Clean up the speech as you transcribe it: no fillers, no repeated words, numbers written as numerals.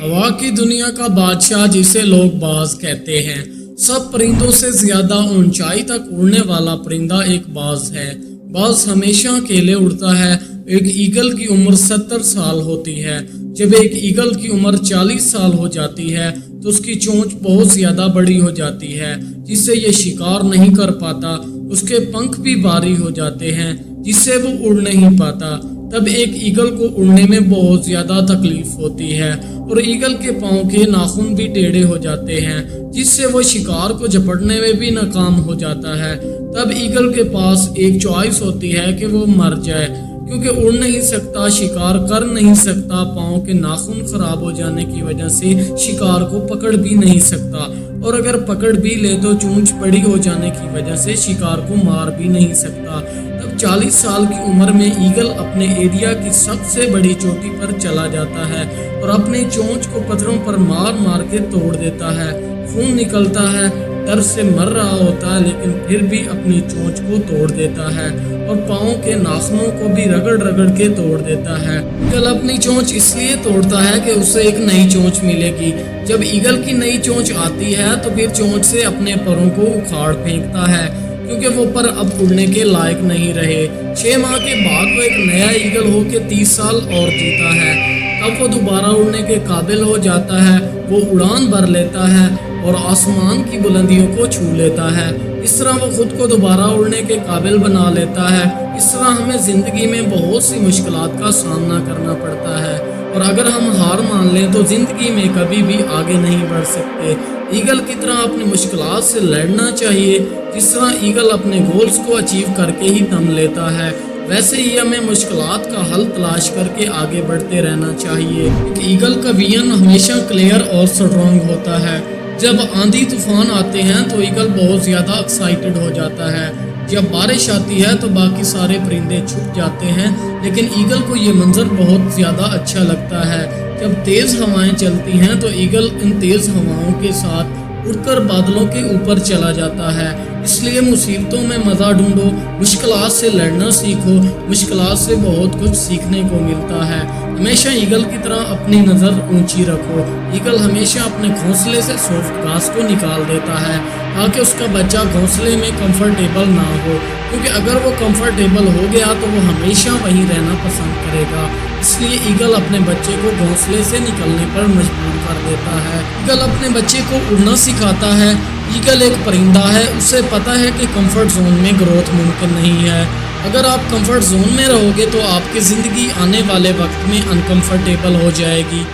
हवा की दुनिया का बादशाह जिसे लोग बाज कहते हैं, सब परिंदों से ज्यादा ऊंचाई तक उड़ने वाला परिंदा एक बाज है। बाज हमेशा अकेले उड़ता है। एक ईगल की उम्र 70 साल होती है। जब एक ईगल की उम्र 40 साल हो जाती है तो उसकी चोंच बहुत ज्यादा बड़ी हो जाती है, जिससे ये शिकार नहीं कर पाता। उसके पंख भी भारी हो जाते हैं, जिससे वो उड़ नहीं पाता। तब एक ईगल को उड़ने में बहुत ज्यादा तकलीफ होती है और ईगल के पांव के नाखून भी टेढ़े हो जाते हैं, जिससे वो शिकार को झपटने में भी नाकाम हो जाता है। तब ईगल के पास एक चॉइस होती है कि वो मर जाए, क्योंकि उड़ नहीं सकता, शिकार कर नहीं सकता, पांव के नाखून खराब हो जाने की वजह से शिकार को पकड़ भी नहीं सकता, और अगर पकड़ भी ले तो चोंच बड़ी हो जाने की वजह से शिकार को मार भी नहीं सकता। तब 40 साल की उम्र में ईगल अपने एरिया की सबसे बड़ी चोटी पर चला जाता है और अपने चोंच को पत्थरों पर मार मार के तोड़ देता है। खून निकलता है, दर्द से मर रहा होता है, लेकिन फिर भी अपनी चोंच को तोड़ देता है और पाँव के नाखूनों को भी रगड़ रगड़ के तोड़ देता है। ईगल अपनी चोंच इसलिए तोड़ता है कि उसे एक नई चोंच मिलेगी। जब ईगल की नई चोंच आती है तो फिर चोंच से अपने परों को उखाड़ फेंकता है, क्योंकि वो पर अब उड़ने के लायक नहीं रहे। 6 माह के बाद वो एक नया ईगल हो के 30 साल और जीता है। तब वो दोबारा उड़ने के काबिल हो जाता है। वो उड़ान भर लेता है और आसमान की बुलंदियों को छू लेता है। इस तरह वो खुद को दोबारा उड़ने के काबिल बना लेता है। इस तरह हमें जिंदगी में बहुत सी मुश्किलात का सामना करना पड़ता है, और अगर हम हार मान लें तो जिंदगी में कभी भी आगे नहीं बढ़ सकते। ईगल की तरह अपनी मुश्किलात से लड़ना चाहिए। जिस तरह ईगल अपने गोल्स को अचीव करके ही दम लेता है, वैसे ही हमें मुश्किलात का हल तलाश करके आगे बढ़ते रहना चाहिए। एक ईगल का विजन हमेशा क्लियर और स्ट्रॉन्ग होता है। जब आंधी तूफान आते हैं तो ईगल बहुत ज़्यादा एक्साइटेड हो जाता है। जब बारिश आती है तो बाकी सारे परिंदे छुप जाते हैं, लेकिन ईगल को ये मंजर बहुत ज़्यादा अच्छा लगता है। जब तेज़ हवाएं चलती हैं तो ईगल इन तेज़ हवाओं के साथ उड़कर बादलों के ऊपर चला जाता है। इसलिए मुसीबतों में मज़ा ढूंढो, मुश्किलात से लड़ना सीखो। मुश्किलात से बहुत कुछ सीखने को मिलता है। हमेशा ईगल की तरह अपनी नज़र ऊंची रखो। ईगल हमेशा अपने घोंसले से सॉफ्ट घास को निकाल देता है ताकि उसका बच्चा घोंसले में कंफर्टेबल ना हो, क्योंकि अगर वो कंफर्टेबल हो गया तो वो हमेशा वहीं रहना पसंद करेगा। इसलिए ईगल अपने बच्चे को घोंसले से निकलने पर मजबूर कर देता है। ईगल अपने बच्चे को उड़ना सिखाता है। ईगल एक परिंदा है, उसे पता है कि कंफर्ट जोन में ग्रोथ मुमकिन नहीं है। अगर आप कंफर्ट जोन में रहोगे तो आपकी ज़िंदगी आने वाले वक्त में अनकंफर्टेबल हो जाएगी।